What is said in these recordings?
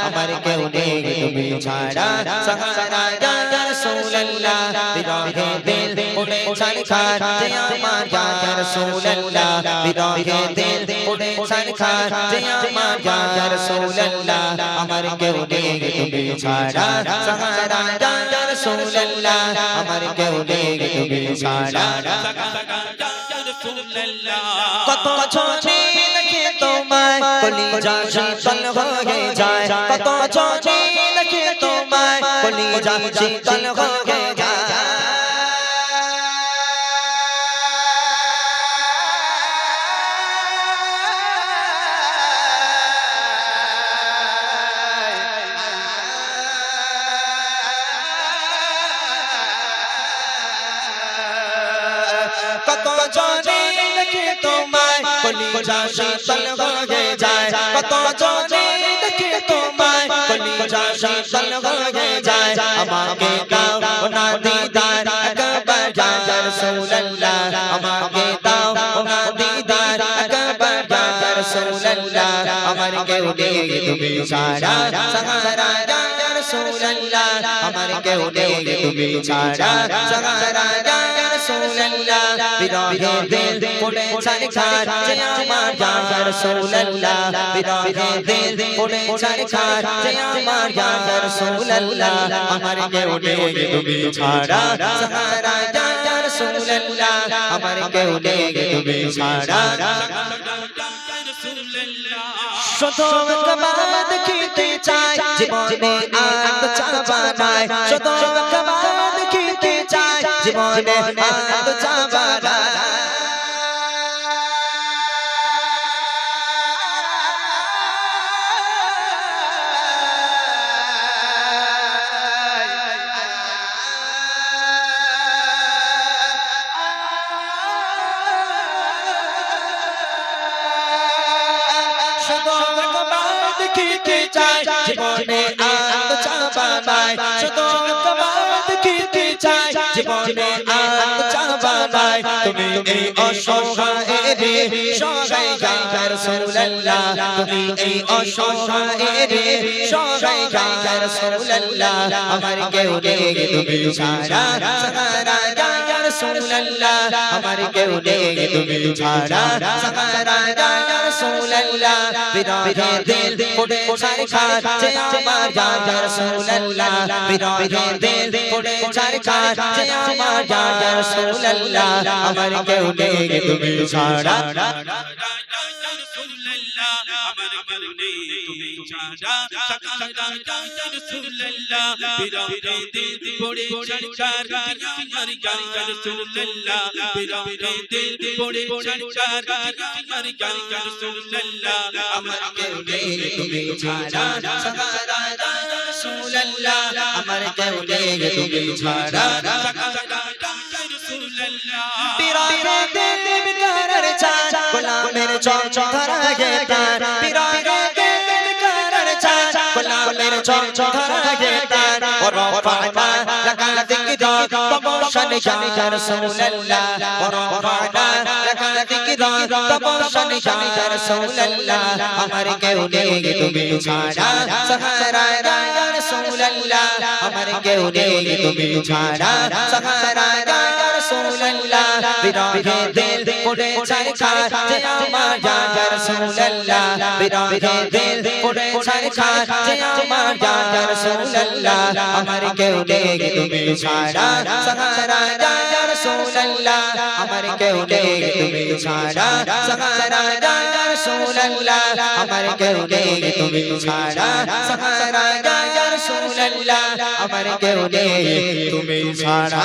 আমার কেউ নেই তুমি ছাড়া সাহারা ইয়া রাসূলুল্লাহ বিরহে দিল উড়ে ছারখার যে আমার ইয়া রাসূলুল্লাহ বিরহে দিল উড়ে ছারখার যে আমার ইয়া রাসূলুল্লাহ আমার কেউ নেই তুমি ছাড়া সাহারা ইয়া রাসূলুল্লাহ আমার কেউ নেই তুমি ছাড়া কত ছোটে দেখে তোমায় কলিজা শীতল হয়ে যায় কত ছোটে দেখে তোমায় কলিজা শীতল হয়ে যায় কত ছোটে দেখে তোমায় কলিজা শীতল হয়ে যায় কত ছোটে দেখে তোমায় কলিজা শীতল হয়ে যায় আমাকে দাও না দিদার একবার ইয়া রাসূলুল্লাহ আমাকে দাও না দিদার একবার ইয়া রাসূলুল্লাহ আমার কেউ নেই তুমি ছাড়া সাহারা ইয়া রাসূলুল্লাহ আমার কেউ নেই তুমি ছাড়া সাহারা ইয়া রাসূলুল্লাহ বিরহে দিল উড়ে ছারখার যে আমার ইয়া রাসূলুল্লাহ বিরহে দিল উড়ে ছারখার যে আমার ইয়া রাসূলুল্লাহ আমার কেউ নেই তুমি ছাড়া সাহারা ইয়া রাসূলুল্লাহ আমার কেউ নেই তুমি ছাড়া শুধু একবার দেখিতে চাই জীবনে আর তো চাবা নাই শুধু একবার দেখিতে চাই জীবনে আর তো চাবা নাই দেখিতে চাই জীবনে আর তো চাবা নাই শুধু একবার দেখিতে চাই জীবনে আর তো চাবা নাই তুমি এই অসহায়ের সহায় ইয়া রাসূলুল্লাহ তুমি এই অসহায়ের সহায় ইয়া রাসূলুল্লাহ আমার কেউ নেই তুমি ছাড়া সাহারা ইয়া রাসূলুল্লাহ আমার কেউ নেই তুমি ছাড়া সাহারা ইয়া রাসূলুল্লাহ বিরহে দিল উড়ে ছারখার যে আমার ইয়া রাসূলুল্লাহ বিরহে দিল উড়ে ছারখার যে আমার ইয়া রাসূলুল্লাহ আমার কেউ নেই তুমি ছাড়া আমার কেউ নেই তুমি ছাড়া সাহারা ইয়া রাসূলুল্লাহ বিরহে দিল উড়ে ছারখার যে আমার ইয়া রাসূলুল্লাহ বিরহে দিল উড়ে ছারখার যে আমার ইয়া রাসূলুল্লাহ আমার কেউ নেই তুমি ছাড়া সাহারা ইয়া রাসূলুল্লাহ আমার কেউ নেই তুমি ছাড়া বিরহে দিল বিকারের চাঁদ গোলামের চোখ ধরা গে প্রাণ বিরহে দিল বিকারের চাঁদ গোলামের চোখ ধরা গে প্রাণ ওরফানা লাকা যিকরা তবশান ইয়া রাসূলুল্লাহ ওরফানা লাকা যিকরা তবশান ইয়া রাসূলুল্লাহ আমার কেউ নেই তুমি ছাড়া সাহারা ইয়া রাসূলুল্লাহ আমার কেউ নেই তুমি ছাড়া সাহারা ইয়া রাসূলুল্লাহ বিরহে দিল উড়ে ছারখার যে আমার ইয়া রাসূলুল্লাহ বিরহে দিল উড়ে ছারখার যে আমার ইয়া রাসূলুল্লাহ আমার কেউ নেই তুমি ছাড়া সাহারা ইয়া রাসূলুল্লাহ আমার কেউ নেই তুমি ছাড়া সাহারা ইয়া রাসূলুল্লাহ আমার কেউ নেই তুমি ছাড়া সাহারা ইয়া রাসূলুল্লাহ আমার কেউ নেই তুমি ছাড়া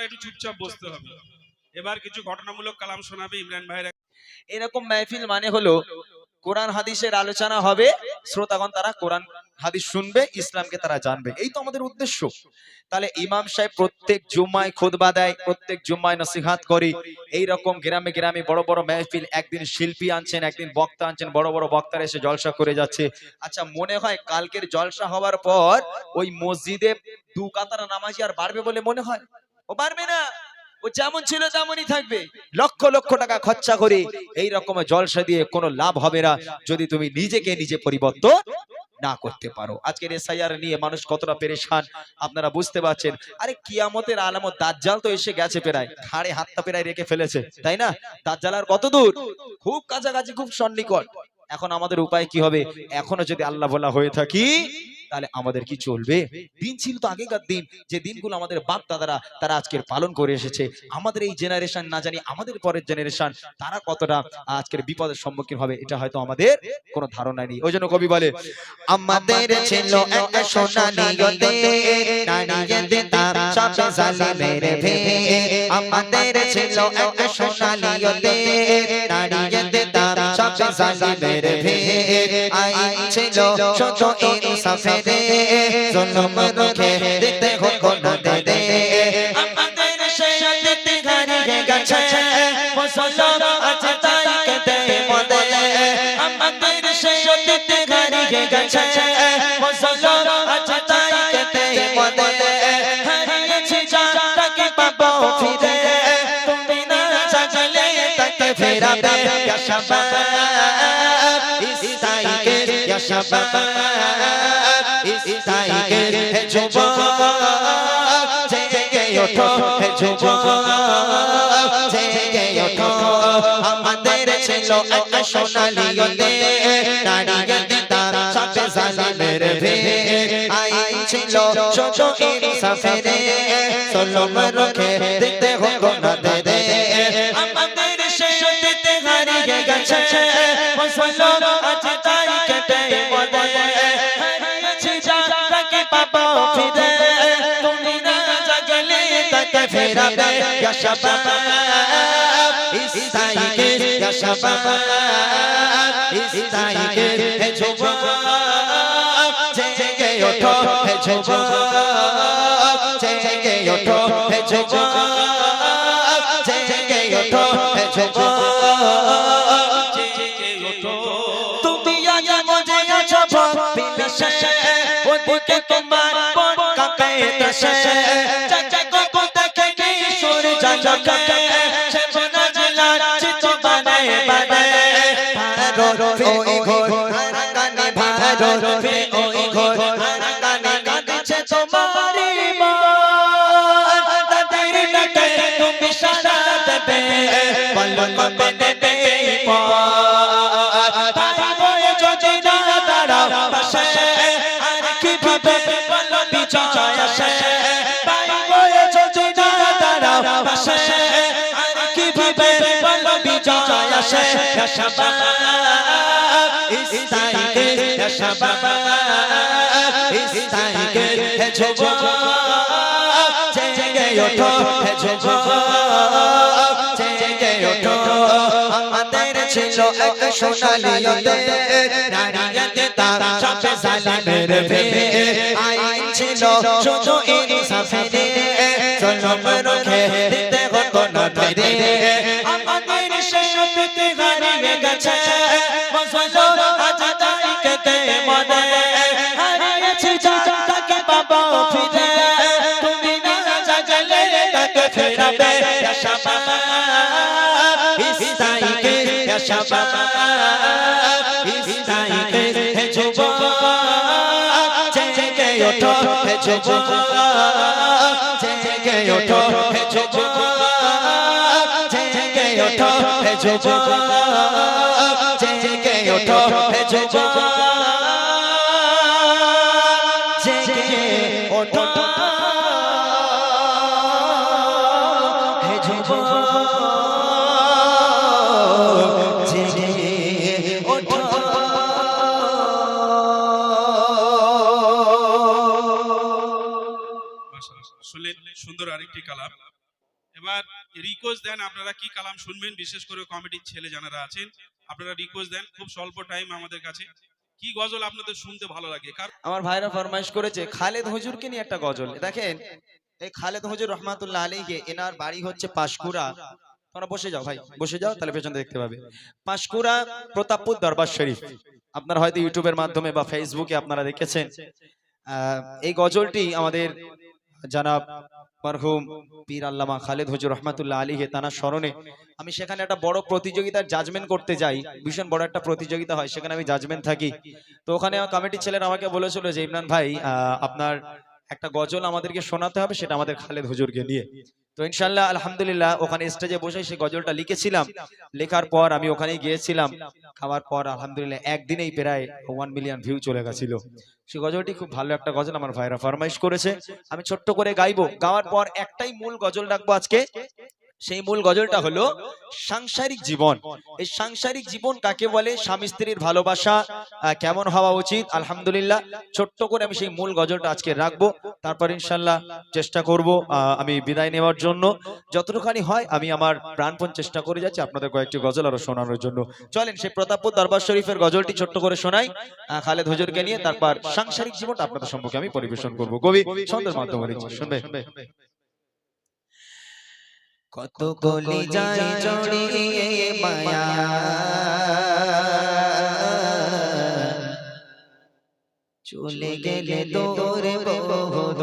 সময় একটু চুপচাপ বসতে হবে। এবার কিছু ঘটনামূলক কালাম শোনাবে ইমরান ভাইরা। এরকম মাহফিল মানে হলো কোরআন হাদিসের আলোচনা হবে, শ্রোতাগণ তারা কোরআন হাদিস শুনবে, ইসলামকে তারা জানবে, এই তো আমাদের উদ্দেশ্য। তাহলে ইমাম সাহেব প্রত্যেক জুম্মায় খুতবা দেয়, প্রত্যেক জুম্মায় নসিহত করি। এই রকম গ্রামে গ্রামে বড় বড় মাহফিল, একদিন শিল্পী আনছেন, একদিন বক্তা আনছেন, বড় বড় বক্তারা এসে জলসা করে যাচ্ছে। আচ্ছা মনে হয় কালকের জলসা হওয়ার পর ওই মসজিদে 2 কাতার নামাজি আর বাড়বে বলে মনে হয়? ও বাড়বে না, ও যেমন ছিল তেমনই থাকবে। লক্ষ লক্ষ টাকা খরচা করে এই রকম জলসা দিয়ে কোনো লাভ হবে না যদি তুমি নিজেকে নিজে পরিবর্তন না করতে পারো। আজকের এসআইআর নিয়ে মানুষ কতটা পেরেশান আপনারা বুঝতে পারছেন। আরে কিয়ামতের আলামত, দাজ্জাল তো এসে গেছে, প্রায় ঘাড়ে হাতটা প্রায় রেখে ফেলেছে, তাই না? দাজ্জাল আর কত দূর? খুব কাছাকাছি, খুব সন্নিকট। এখন আমাদের উপায় কি হবে? এখনো যদি আল্লাহ বলা হয়ে থাকি তাহলে আমাদের কি চলবে? দিন ছিল তো আগেকার দিন, যে দিনগুলো আমাদের বাপ দাদারা তারা আজকের পালন করে এসেছে। আমাদের এই জেনারেশন না জানি আমাদের পরের জেনারেশন তারা কতটা আজকের বিপদের সম্মুখীন হবে এটা হয়তো আমাদের কোনো ধারণা নেই। ওই জন্য কবি বলে, আমাদের ছিল এক সোনালী নারী দিতাম সব জালিমের ভেঙে। আমাদের ছিল এক সোনালী নারী দিতাম সব জালিমের ভেঙে। আইন ছিল শুধু ইনসাফের, জুলুম রুখে দিতে হতো না দে। আমাদের সেই দিতে হারিয়ে গেছে মুসলমান আজ তাই কেঁদে মদে। আমাদের সেই দিতে হারিয়ে গেছে মুসলমান আজ তাই কেঁদে মদে। হারিয়েছি যাকে পাবো ফিরে, তুমি না জাগলে তাকে ফেরাবে। ইয়া শাবাব ইস্তাইকে, ইয়া শাবাব ইস্তাইকে, হে যুবক জেগে ওঠো, হে যুবক জেগে ওঠো। আমাদের ছিল এক সোনালী নারী দিতাম সব জালিমের ভেঙে। আইন ছিল শুধু ইনসাফের, জুলুম রুখে দিতে হতো না দে। আমাদের সেই দিতে হারিয়ে গেছে মুসলমান আজ তাই কেটে মদে। হারিয়েছি যাকে পাবো ফিরে, তুমি না জাগলে তাকে ফেরাবে। ইয়া শাবাব ইস্তাইকে, ইয়া শাবাব ইস্তাইকে, হে যুবক জেগে ওঠো, হে যুবক জেগে ওঠো, হে যুবক জেগে ওঠো, হে যুবক জেগে ওঠো। তুমি আজ মজে আছো বিলাসে, ওদিকে তোমার মন কাঁপে দেশে। চাচা কো দেখে কিশোর ঝলকে, সে মনা জেলার চিত বানে বানে। ভারো ওই ঘোর হারাকানে, ভারো ওই ঘোর হারাকানে কাঁদছে তোমারি মন। তাদের ডাকে তুমি সাড়া দেবে, বলো কবে দেবে পর। ভাই বয়ে যদি না দাঁড়াও পাশে, আর কিভাবে বলো বিজয় আসে। ভাই বয়ে যদি না দাঁড়াও পাশে, আর কিভাবে বলো বিজয় আসে। ইয়া শাবাব ইস্তাইকে, ইয়া শাবাব ইস্তাইকে, হে যুবক জেগে ওঠো, হে যুবক জেগে ওঠো। আমাদের ছিল এক সোনালী নারী দিতাম সব জালিমের ভেঙে। আইন ছিল শুধু ইনসাফের, জুলুম রুখে দিতে হতো না দে। আমাদের সেই দিতে হারিয়ে গেছে মুসলমান আজ তাই কেঁদে মদে। হারিয়েছি যাকে পাবো ফিরে, তুমি না জাগলে তাকে ফেরাবে। ইয়া শাবাব ইস্তাইকে, ইয়া শাবাব ইস্তাইকে, হে যুবক জেগে ওঠো, হে যুবক জেগে ওঠো, হে যুবক জেগে ওঠো, হে যুবক জেগে ওঠো, হে যুবক জেগে ওঠো, হে যুবক জেগে ওঠো। শুনলেন সুন্দর আরেকটি কালাম। এবার রিকোয়েস্ট দেন আপনারা কি কালাম শুনবেন, বিশেষ করে কমিটির ছেলে যারা আছেন আপনারা রিকোয়েস্ট দেন, খুব স্বল্প টাইম আমাদের কাছে, কি গজল আপনাদের শুনতে ভালো লাগে? আমার ভাইরা ফরমাইশ করেছে খালেদ হুজুরকে নিয়ে একটা গজল। দেখেন এই খালেদ হুজুর রহমাতুল্লাহ আলাইহি, এনার বাড়ি হচ্ছে পাঁশকুড়া। তোমরা বসে যাও ভাই, বসে যাও, তাহলে পেছন দেখতে পাবে। পাঁশকুড়া প্রতাপপুর দরবার শরীফ। আপনারা হয়তো ইউটিউবের মাধ্যমে বা ফেসবুকে আপনারা দেখেছেন। এই গজলটি আমাদের জানাব মরহুম পীর আল্লামা খালেদ হুজুর রহমাতুল্লাহ আলাইহি তানার স্মরণে আমি সেখানে একটা বড় প্রতিযোগিতার জাজমেন্ট করতে যাই। ভীষণ বড় একটা প্রতিযোগিতা হয়, সেখানে আমি জাজমেন্ট থাকি। তো ওখানে কমিটির ছেলেরা আমাকে বলেছিল যে ইমরান ভাই আপনার একটা গজল আমাদেরকে শোনাতে হবে, সেটা আমাদের খালেদ হুজুরকে নিয়ে। তো ইনশাআল্লাহ আলহামদুলিল্লাহ ওখানে স্টেজে বসে সেই গজলটা লিখেছিলাম। লেখার পর আমি ওখানেই গিয়েছিলাম, খাওয়ার পর আলহামদুলিল্লাহ একদিনেই প্রায় 1 মিলিয়ন ভিউ চলে গেছিল। সেই গজলটি খুব ভালো একটা গজল, আমার ভাইরা ফরমাইশ করেছে, আমি ছোট্ট করে গাইবো। গাওয়ার পর একটাই মূল গজল রাখবো আজকে। সেই মূল গজলটা হলো সাংসারিক জীবন। এই সাংসারিক জীবন কাকে বলে, স্বামী স্ত্রীর ভালোবাসা কেমন হওয়া উচিত। আলহামদুলিল্লাহ ছোট্ট করে আমি সেই মূল গজলটা আজকে রাখবো। তারপর ইনশাআল্লাহ চেষ্টা করব আমি বিদায় নেওয়ার জন্য, যতটুখানি হয় আমি আমার প্রাণপণ চেষ্টা করে যাচ্ছি আপনাদের কয়েকটি গজল আরো শোনানোর জন্য। চলেন সেই প্রতাপপুর দরবার শরীফের গজলটি ছোট্ট করে শোনাই খালেদ হুজুরকে নিয়ে। তারপর সাংসারিক জীবনটা আপনাদের সম্পর্কে আমি পরিবেশন করব। কবি ছন্দের মাধ্যমে লিখছে, শুনবে। কত কলি যায় জড়িয়ে মায়া, চলে গেলে তোর বহদ।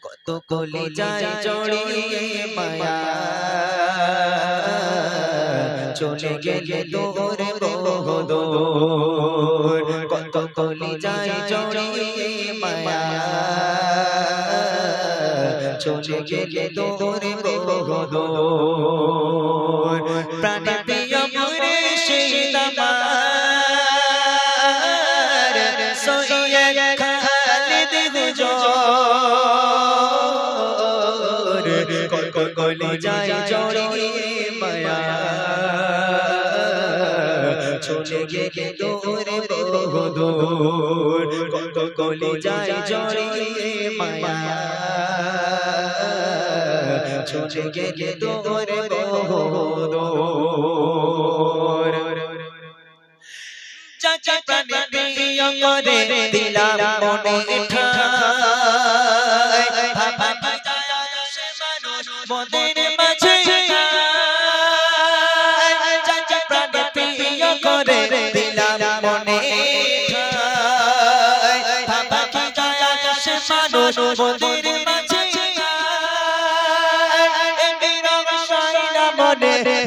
কত কলি যায় জড়িয়ে মায়া, চলে গেলে তোর বহদ। কত কলি যায় জড়িয়ে মায়া, চলে গেলে তোর বহদ। প্রাণ প্রিয় মুর্শিদ আমার, সৈয়দ খালেদ হুজুর। কত কলি যায় জড়িয়ে মায়া, চলে গেলে তোর বহদ। কত কলি যায় জড়িয়ে মায়া, চলে গেলে তোর বহদ। চাচা প্রাণ প্রিয় করে দিলাম মনে ঠাই, ভাবা যায় আসে মানুষ মোদের মাঝে। চাচা প্রাণ প্রিয় করে দিলাম মনে ঠাই, ভাবা যায় আসে মানুষ মোদের মাঝে।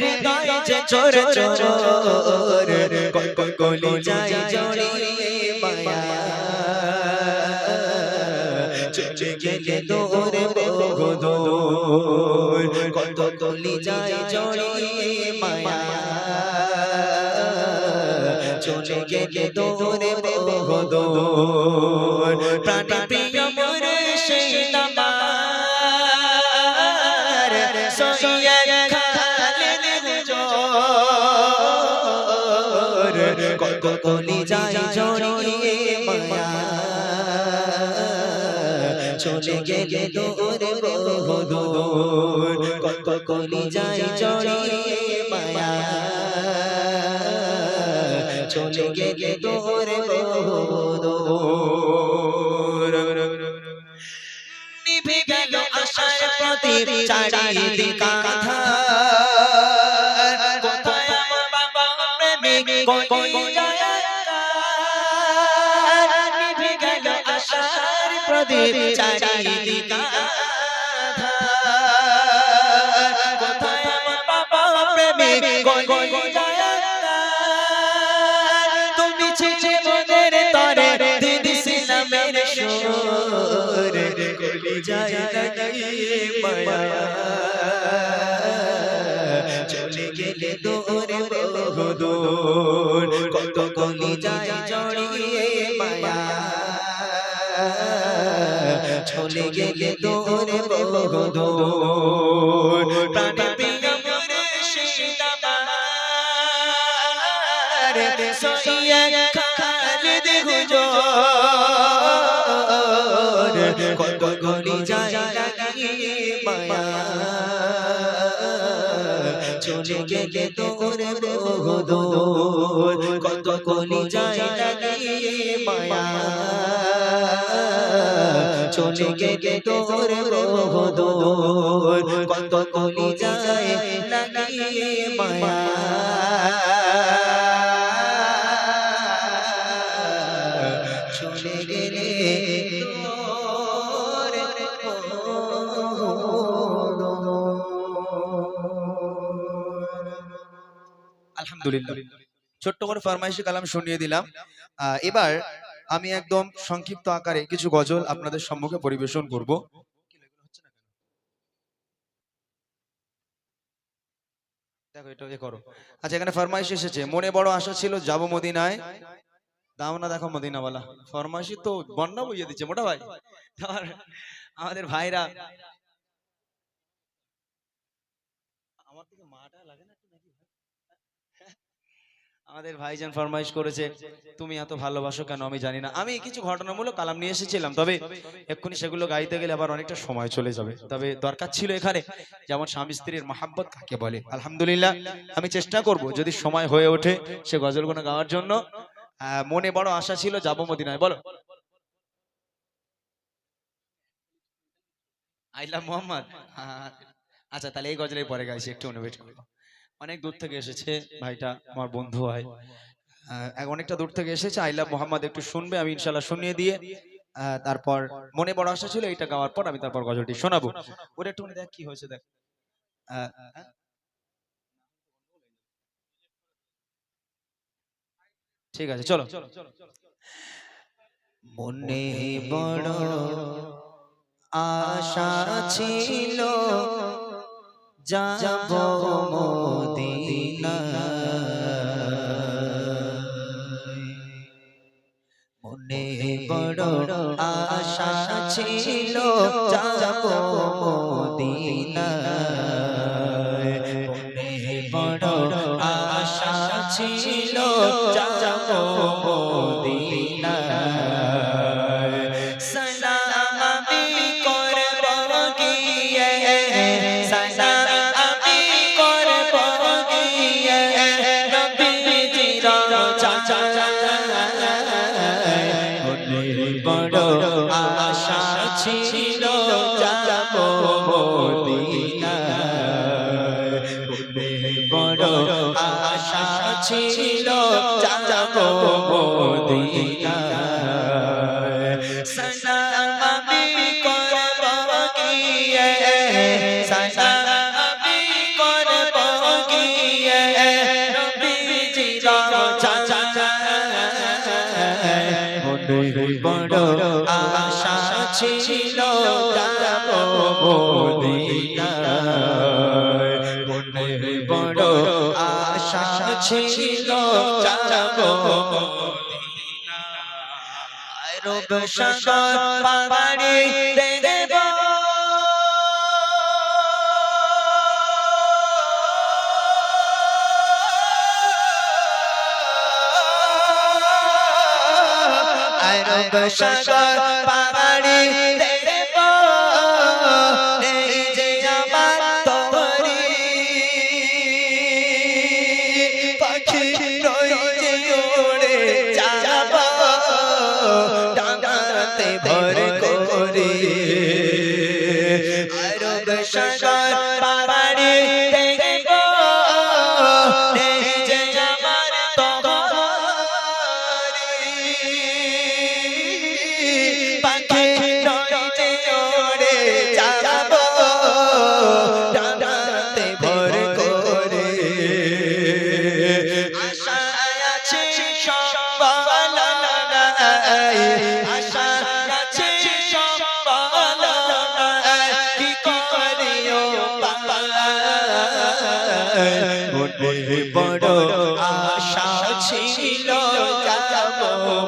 হৃদয় যে চোর চোর, কত কলি যায় জড়িয়ে মায়া, চলে গেলে তোর বহদ। কত কলি যায় জড়িয়ে মায়া, চলে গেলে তোর বহদ। প্রাণ প্রিয় মুর্শিদ আমার, সৈয়দ খালেদ হুজুর। কত কলি যায় জড়িয়ে মায়া, চলে গেলে তোর বহদ। কত কলি যায় জড়িয়ে মায়া, চলে গেলে তোর বহদ। নিভে গেল আশার প্রদীপ চারিদিক আঁধার, কোথায় আমার বাবা প্রেমিক কই যায় তার। নিভে গেল আশার প্রদীপ চারিদিক আঁধার, কোথায় আমার বাবা প্রেমিক কই যায় তার। তুমি ছিলে মনের তরে দিন ইসলামের সুর, কলি যায় লাগিয়ে মায়া, চলে গেলে তোর বহদ। কত কলি যায় জড়িয়ে মায়া, চলে গেলে তোর বহদ। প্রাণ প্রিয় মুর্শিদ আমার, সৈয়দ খালেদ হুজুর। কত গলি যায় লাগিয়ে মায়া চলে গেলে তোর বহুদূর কত গলি যায় লাগিয়ে মায়া চলে গেলে তোর বহুদূর কত গলি যায় লাগিয়ে মায়া চলে গেলে তোর আলহামদুলিল্লাহ, ছোট্ট করে ফরমাইশি কালাম শুনিয়ে দিলাম। এবার আমি একদম সংক্ষিপ্ত আকারে কিছু গজল আপনাদের সম্মুখে পরিবেশন করব। দেখো এটা করো। আচ্ছা, এখানে ফরমাইশ এসেছে, মনে বড় আশা ছিল যাব মদিনায়, দাও না দেখো মদিনাওয়ালা। ফরমাইশি তো বন্যা বইয়ে দিচ্ছে মোটা ভাই। আমাদের ভাইরা আমার দিকে মাটা লাগে না নাকি? আমাদের ভাইজান ফরমাইশ করেছে, তুমি এত ভালোবাসো কেন আমি জানি না। আমি কিছু ঘটনামূলক কালাম নিয়ে এসেছিলাম, তবে এক্ষুনি সেগুলো গাইতে গেলে আবার অনেকটা সময় চলে যাবে। তবে দরকার ছিল এখানে যেমন স্বামী স্ত্রীর মহাব্বত কাকে বলে। আলহামদুলিল্লাহ, আমি চেষ্টা করব যদি সময় হয়ে ওঠে সে গজলগুলো গাওয়ার জন্য। মনে বড় আশা ছিল যাব মদিনায়, বলো আইলা মোহাম্মদ। আচ্ছা, তাহলে এই গজলের পরে গাইছি, একটু অনুভব করবো। অনেক দূর থেকে এসেছে ভাইটা, আমার বন্ধু হয়, অনেকটা দূর থেকে এসেছে। আই লাভ মোহাম্মদ একটু শুনবে, আমি ইনশাল্লাহ শুনিয়ে দিয়ে তারপর মনে বড় আশা ছিল এইটা গাওয়ার পর আমি তারপর গজলটি শোনাবো। ওটা একটু দেখ কি হয়েছে, দেখ। ঠিক আছে, চলো। মনে বড় আশা ছিল যাব মদিনায় মনে বড় আশা ছিল যাব মদিনায় মনে বড় আশা ছিল যাব মদিনায় সালাম আমি করব গিয়ে সালাম আমি করব গিয়ে নবীজির রওজায় মনে বড় আশা ছিল যাব মদিনায় মনে বড় আশা ছিল যাব মদিনায় সালাম আমি করব গিয়ে সালাম আমি করব গিয়ে নবীজির রওজায় মনে বড় আশা ছিল যাব মদিনায় মনে বড় আশা ছিল যাব মদিনায় রূপ সাগর পাড়ি দেব রূপ সাগর পাড়ি দেব এই যে আমার তরি পাখি নই যে উড়ে যাব ডাঙাতে ভর করে রূপ সাগর পাড়ি দেব এই যে আমার পাখি নয় যে ওড়ে যাব ডানাতে ভর করে আশা আছে সম্বল নাই আশা আছে সম্বল নাই কি করিও পায় মনে বড় আশা ছিল যাব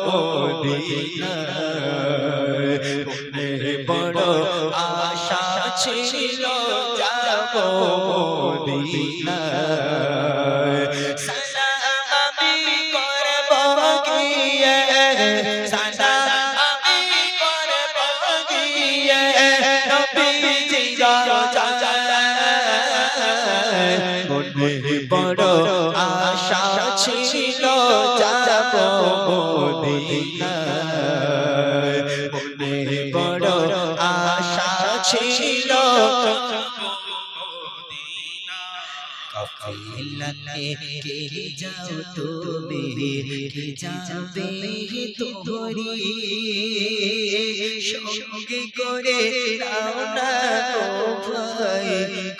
মদিনায় মনে বড় আশা ছিল যাব মদিনায় সালাম আমি করব গিয়ে সালাম আমি করব মনে বড় আশা ছিল যাব মদিনায় মনে বড় আশা ছিল কাফিলাতে কে যাও তুমি কে যাবে তোমরি সঙ্গে করে নাও না গো ভাই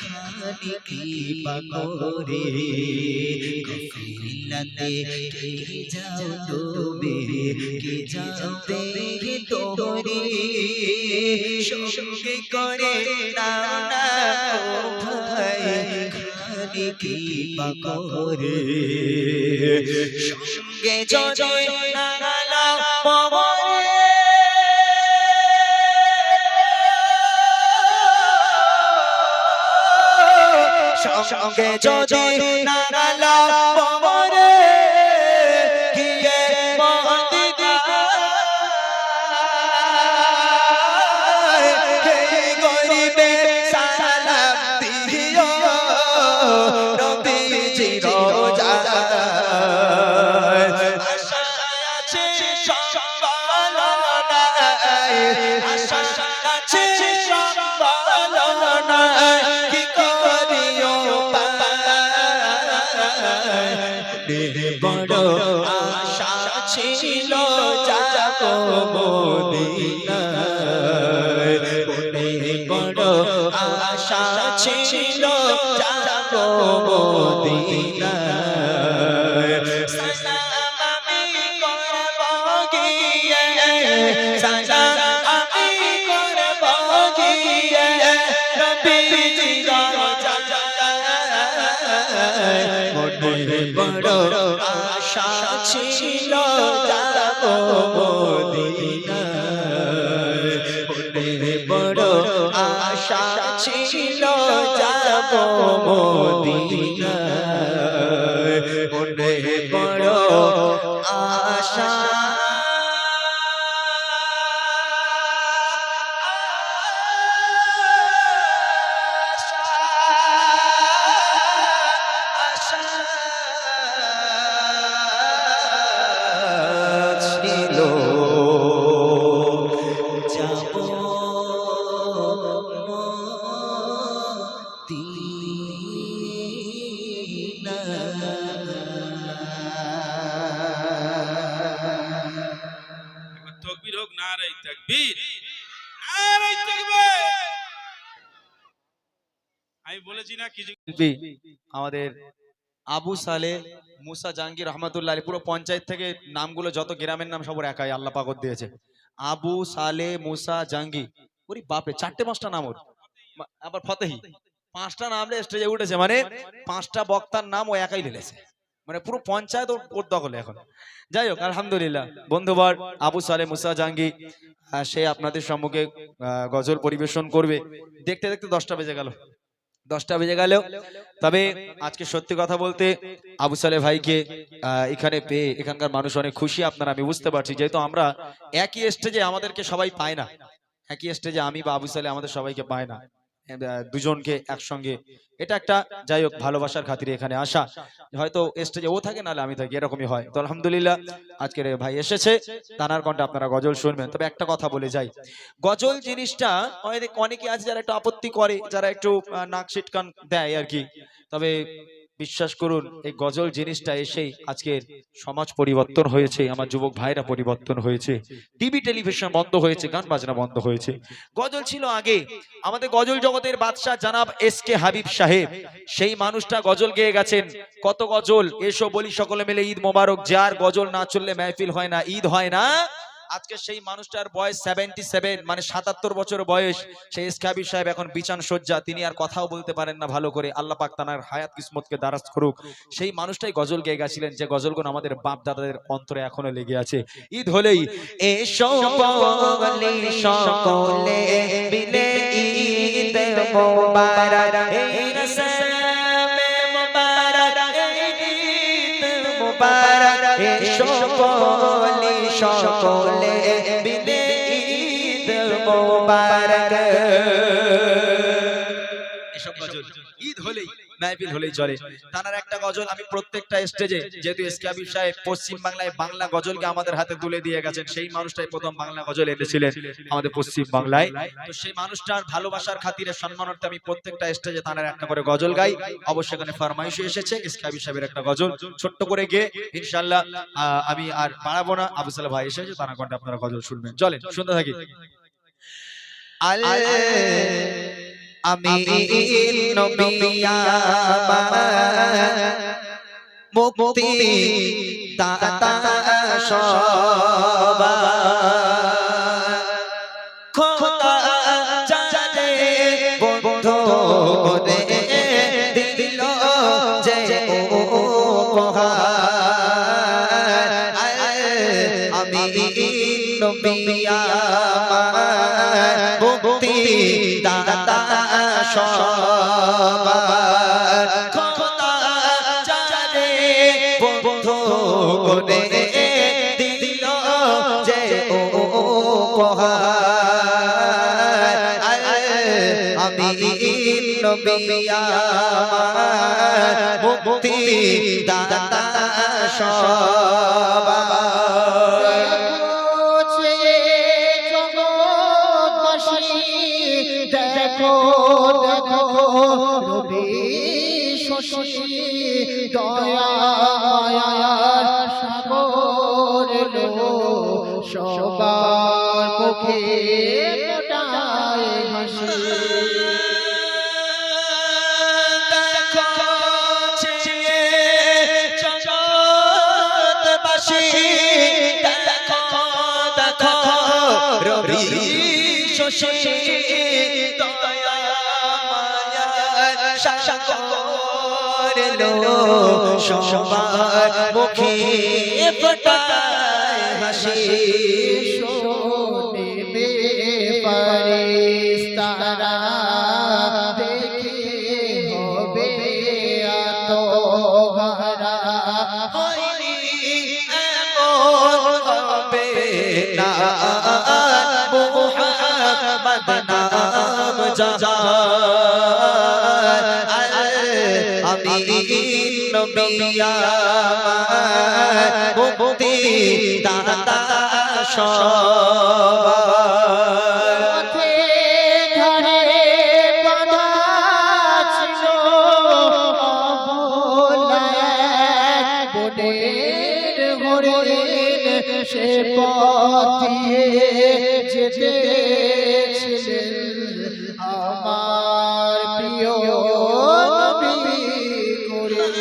খানি কি পাগরে কাফিলাতে কে যাও তুমি কে যাবে তোমরি সঙ্গে করে নাও না গো ভাই কি পাগরে সঙ্গে যদি না নাও মরে সঙ্গে যদি না নাও মরে গিয়ে মদিনায় হে গরিবে সালাম দিও বড় আশা ছিল যাব মদিনায় বড় আশা ছিল যাব মদিনায় সালাম আমি করব গিয়ে সালাম আমি করব গিয়ে নবীজি মনে বড় আশা ছিল যাব মদিনায় মনে বড় আশা ছিল যাব মদিনায় মনে বড় আশা ছিল যাব তকবীর হোক নারায়ে তাকবীর নারায়ে তাকবীর আমি বলেছি না কিছু আমাদের আবু সালে মুসা জাহাঙ্গীর রহমাতুল্লাহ আলাইহি পুরো পঞ্চায়েত থেকে নামগুলো যত গ্রামের নাম সব একাই আল্লাহ পাক দিয়েছে আবু সালে মুসা জাহাঙ্গীর ওরে বাপরে চারটে পাঁচটা নাম ওর আবার ফতেহি পাঁচটা নাম স্টেজে উঠেছে মানে পাঁচটা বক্তার নাম ও একাই ঢেলেছে মানে পুরো পঞ্চায়েত ওর দখলে এখন যাই হোক আলহামদুলিল্লাহ বন্ধুবার আবু সালে মুসা জাহাঙ্গীর সে আপনাদের সম্মুখে গজল পরিবেশন করবে দেখতে দেখতে 10টা বেজে গেল 10টা বেজে গেল তবে আজকে সত্যি কথা বলতে আবু সালে ভাইকে এখানে পেয়ে এখানকার মানুষ অনেক খুশি আপনারা আমি বুঝতে পারছি যেহেতু আমরা একই স্টেজে আমাদেরকে সবাই পায় না একই স্টেজে আমি বা আবু সালে আমাদের সবাইকে পায় না দুজনকে একসঙ্গে এটা একটা যাই হোক ভালোবাসার খাতিরে এখানে আসা হয়তো স্টেজে ও থাকে নাহলে আমি থাকি এরকমই হয় তো আলহামদুলিল্লাহ আজকের ভাই এসেছে তানার কণ্ঠে আপনারা গজল শুনবেন তবে একটা কথা বলে যাই গজল জিনিসটা অনেকে আছে যারা একটু আপত্তি করে যারা একটু নাক সিটকান দেয় আর কি তবে বিশ্বাস করুন এই গজল জিনিসটা এসেই আজকের সমাজ পরিবর্তন হয়েছে আমার যুবক ভাইরা পরিবর্তন হয়েছে টিভি টেলিভিশন বন্ধ হয়েছে গান বাজনা বন্ধ হয়েছে গজল ছিল আগে আমাদের গজল জগতের বাদশা জনাব এসকে হাবিব সাহেব সেই মানুষটা গজল গেয়ে গেছেন কত গজল এসো বলি সকলে মিলে ঈদ মোবারক যার গজল না চললে মাহফিল হয় না ঈদ হয় না আজকে সেই মানুষটার বয়স 77 মানে 77 বছর বয়স সেই এসকে হাবিব সাহেব এখন বিছান সজ্জা তিনি আর কথাও বলতে পারেন না ভালো করে আল্লাহ পাক তার হায়াত কিসমতকে দারাজ করুক সেই মানুষটাই গজল গেয়ে গেছিলেন যে গজলগুলো আমাদের বাপ দাদাদের অন্তরে এখনো লেগে আছে ঈদ হলেই এসো বলি সকলে মিলে ঈদ মোবারক এই রসমে মোবারক ঈদ মোবারক এসো বলি সকলে মিলে ঈদ মোবারক মাহফিল হলেই চলে। তার একটা গজল আমি প্রত্যেকটা স্টেজে, যেহেতু এসকে হাবিব সাহেব পশ্চিম বাংলায় বাংলা গজলকে আমাদের হাতে তুলে দিয়ে গেছেন, সেই মানুষটাই প্রথম বাংলা গজল এনেছিলেন আমাদের পশ্চিম বাংলায়। তো সেই মানুষটার ভালোবাসার খাতিরে সম্মানার্থে আমি প্রত্যেকটা স্টেজে তার একটা করে গজল গাই। অবশ্যই এখানে ফরমাইশ এসেছে এসকে হাবিব সাহেবের একটা গজল ছোট্ট করে গিয়ে ইনশাআল্লাহ আমি আর বাড়াবো না। আবু সালেহ ভাই এসেছে, তার কণ্ঠে আপনারা গজল শুনবেন। চলেন শুনতে থাকি। আমি নবী আমার মুক্তি দাতা সবার খোদা জানে বন্ধু করে দিল যে উপহার। আমি নবী আমার মুক্তি দাতা সবার খোদা জানে বন্ধু করে দিল যে উপহার। আমি নবী আমার মুক্তি দাতা সবার। দেখো দেখো রবি শশী দয়া মায়ার সাগর লো সবার মুখে ফোটায় হাসি। রবি শশী দয়া মায়ার সাগর লো সবার মুখে ফোটায় হাসি। শোনে ফারিস্তারা দেখে হবে আত্মহারা। হয়নি এমন হবে না মুহাম্মদ নাম যার। আমি নবী আমার মুক্তি দাতা সবার পথে ধারে বাঁধা ছিল অবলা এক বনের হরিণ, সে পথ দিয়ে যেতেছিলেন আমার প্রিয় নবী করিম।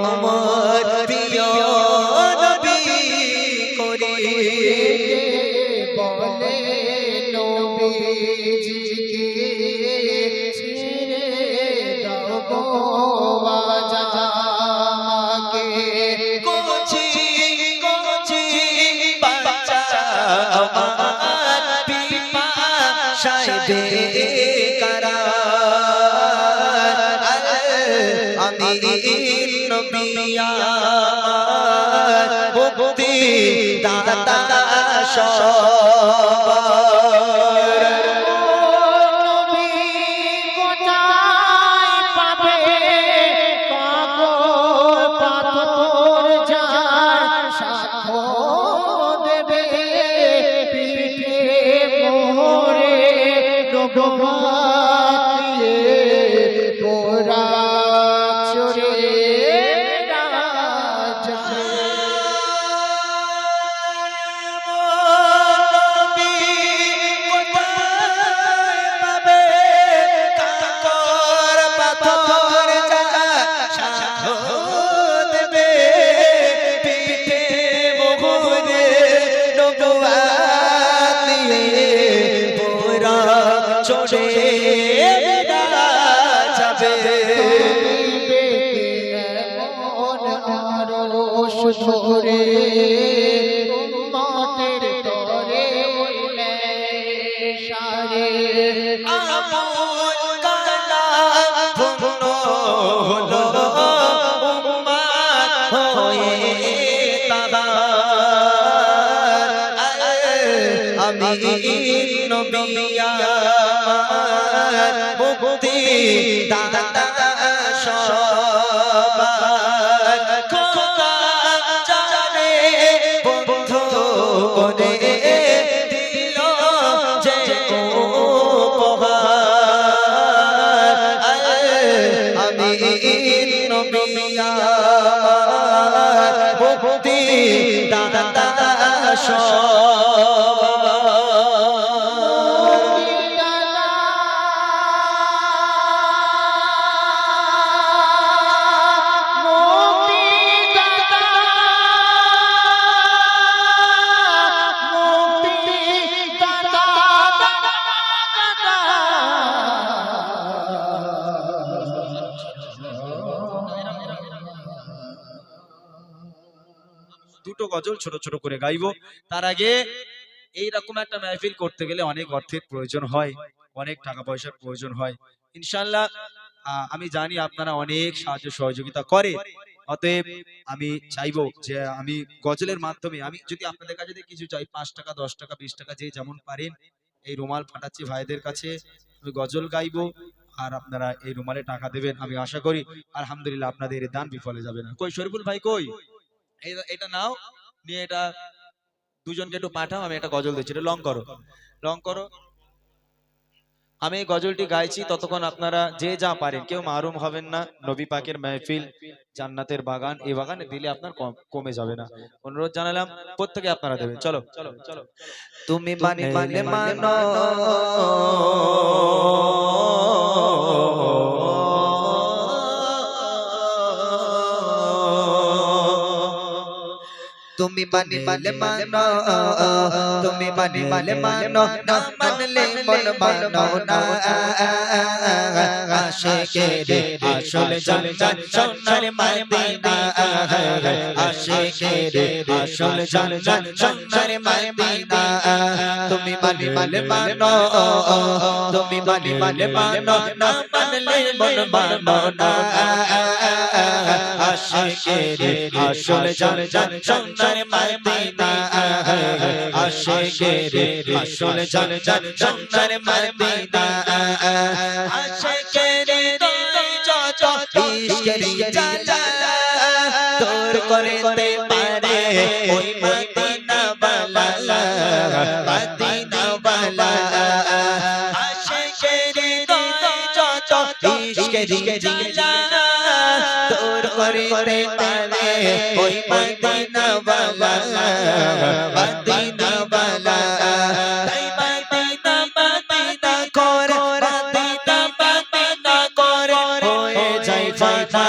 আমার প্রিয় নবী করিম বলে নবীজিকে ছেড়ে দাও গো বাজামাকে। কোচি কোচি বাচ্চা আমার পিপাসায় বেকারার। আমি নবী আমার মুক্তি দাতা সবার। নবী কোথায় পাবে পাগল পাথর যার সাক্ষ্য দেবে পিঠে মোহরে নবুয়ত দিয়ে পোরা চড়ে রাজা। ধরে উম্মতের তরে হইলে আবুল কালাম পূর্ণ হলো উম্মত হয়ে তাহার আমি নবী আমার মুক্তি দাতা সবার খোদা জানে বন্ধু করে দিল যে উপহার আমি নবী আমার মুক্তি দাতা সবার দুটো গজল ছোট ছোট করে গাইবো। তার আগে এইরকম একটা মাহফিল করতে গেলে অনেক অর্থের প্রয়োজন হয়, অনেক টাকা পয়সার প্রয়োজন হয়। ইনশাআল্লাহ আমি জানি আপনারা অনেক সাহায্য সহযোগিতা করে, অতএব আমি চাইবো যে আমি গজলের মাধ্যমে আমি যদি আপনাদের কাছে কিছু চাই, 5 টাকা 10 টাকা 20 টাকা যে যেমন পারেন, এই রুমাল ফাটাচ্ছি ভাইদের কাছে, আমি গজল গাইবো আর আপনারা এই রুমালে টাকা দেবেন। আমি আশা করি আলহামদুলিল্লাহ আপনাদের এই দান বিফলে যাবে না। কই শরীফুল ভাই কই, এটা নাও, নিয়ে এটা দুজনকে একটু পাঠাও, আমি একটা গজল দিচ্ছি, এটা লং করো, লং করো। আমি এই গজলটি গাইছি, ততক্ষণ আপনারা যে যা পারেন, কেউ মাহরুম হবেন না। নবী পাকের মাহফিল জান্নাতের বাগান, এই বাগানে দিলে আপনার কমে যাবে না। অনুরোধ জানালাম প্রত্যেকে আপনারা দেবেন। চলো চলো চলো। তুমি বানাইলে মানো তুমি বানাইলে মানো তুমি বানাইলে মানো না মানলে মন মানো না আশিকের আসল জান্নাত সোনার মদিনা আশিকের আসল জান্নাত সোনার মদিনা তুমি বানাইলে মানো তুমি বানাইলে মানো না মানলে মন মানো না আশিকের আসল জান্নাত সোনার মদিনা আশিকের আসল জান্নাত সোনার মদিনা আশিকের দই যত ইশকের জালা তোর করতে পারে ওই মদিনা বালা মদিনা বালা আশিকের দই যত ইশকের জালা তোর করতে পারে ওই মদিনা বালা মদিনা বালা তাই মদিনা মদিনা করে মদিনা মদিনা করে হয়ে যায় ফানা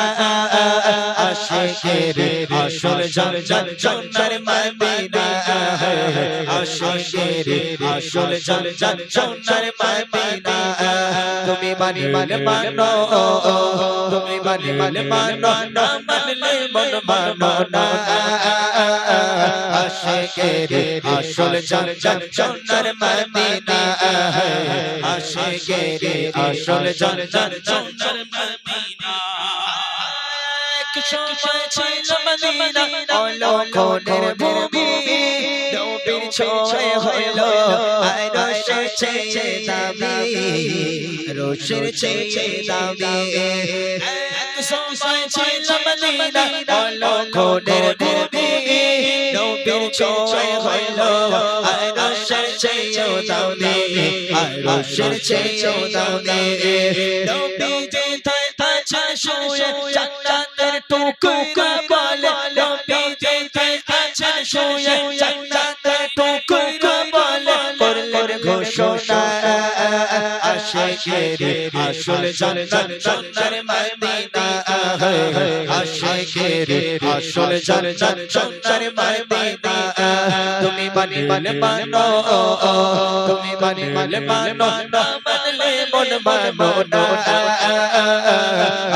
আশিকের আসল জান্নাত সোনার মদিনা আশিকের আসল জান্নাত সোনার মদিনা তুমি বানাইলে মানো তুমি বানাইলে মানো না মানলে মন মানো না আশিকের আসল জান্নাত সোনার মদিনা আশিকের আসল জান্নাত সোনার মদিনা এক সময় ছিল মদিনা অলক্ষণের ভূমি নবীর ছোঁয়া হলো আর রোশের চেয়ে দামি রোশের চেয়ে দামি এক সময় ছিল মদিনা অলক্ষণের ভূমি নবীর ছোঁয়া হলো আর রোশের চেয়ে দামি আর রোশের চেয়ে দামি নবী যে আছেন শুয়ে জান্নাতের টুকরা বলে নবী যে আছেন শুয়ে জান্নাতের টুকরা বলে করলেন ঘোষণা আশিকের আসল জান্নাত সোনার মদিনা আশিকের আসল জান্নাত সোনার মদিনা তুমি বানিলে মানো তুমি বানিলে মানো না মানলে মন মানো না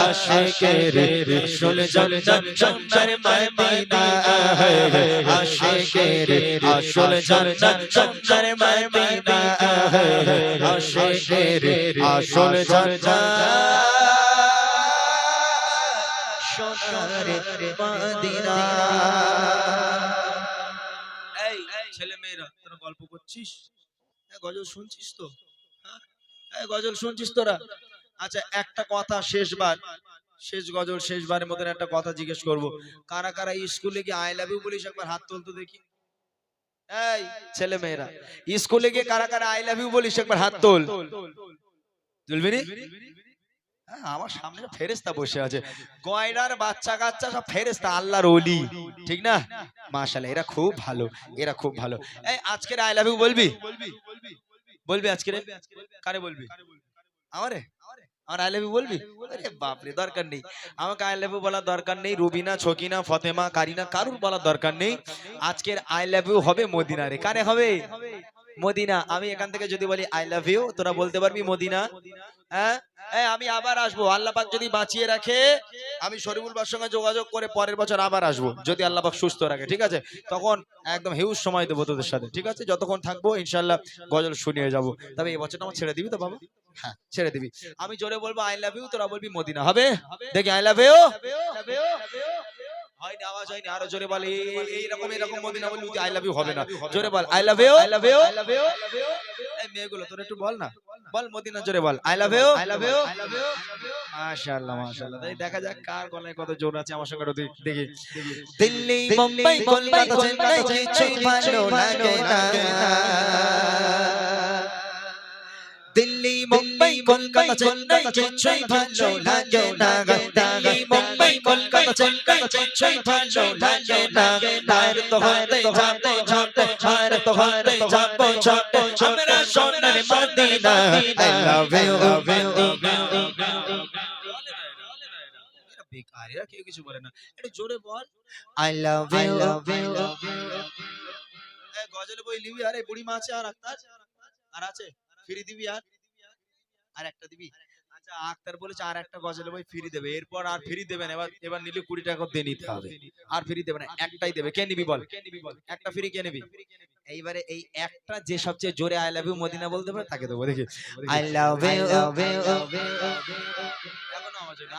আশিকের আসল জান্নাত সংসার মদিনা আশিকের আসল জান্নাত সংসার মদিনা আশিকের আসল জান্নাত সোনার মদিনা। এই ছেলে মেয়েরা তোরা গল্প করছিস, গজল শুনছিস তো? হ্যাঁ গজল শুনছিস তোরা? আচ্ছা একটা কথা শেষবার, শেষ গজল শেষবারের মতন একটা কথা জিজ্ঞেস করব, কারা কারা স্কুলে গিয়ে আই লাভ ইউ বলিস একবার হাত তুলতো দেখি। এই ছেলে মেয়েরা স্কুলে গিয়ে কারা কারা আই লাভ ইউ বলিস একবার হাত তোল। তুলবি নি? আমার সামনে ফেরেশতা বসে আছে, গয়নার বাচ্চা কাচ্চা সব ফেরেশতা, আল্লাহর ওলি, ঠিক না? মাশাআল্লাহ এরা খুব ভালো, এরা খুব ভালো। এই আজকের আই লাভ ইউ বলবি? বলবি আজকের? কারে বলবি? আমারে? আমার আই লাভ ইউ বলবি? আরে বাপ রে, দরকার নেই আমাকে আই লাভ ইউ বলার দরকার নেই, রুবিনা ছকিনা ফতেমা কারিনা কারুর বলার দরকার নেই। আজকের আই লাভ ইউ হবে মদিনারে। কারে হবে? মদিনা। আমি এখান থেকে যদি বলি আই লাভ ইউ, তোরা বলতে পারবি মদিনা? হ্যাঁ আমি আবার আসবো, আল্লাহ পাক যদি বাঁচিয়ে রাখে আমি শরীফুল ভাইয়ের সঙ্গে যোগাযোগ করে পরের বছর আবার আসবো, যদি আল্লাহ পাক সুস্থ রাখে, ঠিক আছে? তখন একদম হিউজ সময় দেবো তোদের সাথে, ঠিক আছে? যতক্ষণ থাকবো ইনশাআল্লাহ গজল শুনিয়ে যাবো। তবে এই বছরটা আমার ছেড়ে দিবি তো বাবা? হ্যাঁ ছেড়ে দিবি। আমি জোরে বলবো আই লাভ ইউ, তোরা বলবি মদিনা। হবে? দেখি আই লাভ ইউ হয়নি, আওয়াজ হয়নি, আরো জোরে বল। এইরকম এরকম মদিনা বলবি, আই লাভ ইউ হবে না। জোরে বল I love you, I love you, I love you. এই মেয়েগুলো তোরা একটু বল না, বল মদিনা জোরে বল I love you, I love you, I love you. মাশাআল্লাহ মাশাআল্লাহ। তাই দেখা যাক কার গলায় কত জোর আছে, আমার সঙ্গে দেখি। দিল্লি মুম্বাই কলকাতা চেন্নাই কিছুই ভালো লাগে না, দিল্লি মুম্বাই কলকাতা চেন্নাই কিছুই ভালো লাগে না, দিল্লি মুম্বাই কলকাতা চেন্নাই কিছুই ভালো লাগে না। আর তো হতে যাবে ঝটে, আর তো হতে যাবে ঝটে আমরা সোনার মদিনা। আই লাভ ইউ, বেকার এরা কেউ কিছু বলে না, একটু জোরে বল আই লাভ ইউ। গজলে বই লিবি? আরে বুড়ি মা আছে আর আক্তার আর আছে, ফ্রি দিবি? আর একটা দিবি? আচ্ছা আক্তার বলেছে আর একটা গজলে বই ফ্রি দেবে, এরপর আর ফ্রি দেবে না। এবার নিলে 20 টাকা দিয়ে নিতে হবে, আর ফ্রি দেবে না, একটাই দেবে। কে নিবি বল? একটা ফ্রি কে নিবি? এইবারে এই একটা যে সবচেয়ে জোরে আই লাভ ইউ মদিনা বলতে পারে তাকে দেবো। দেখি আই লাভ ইউ।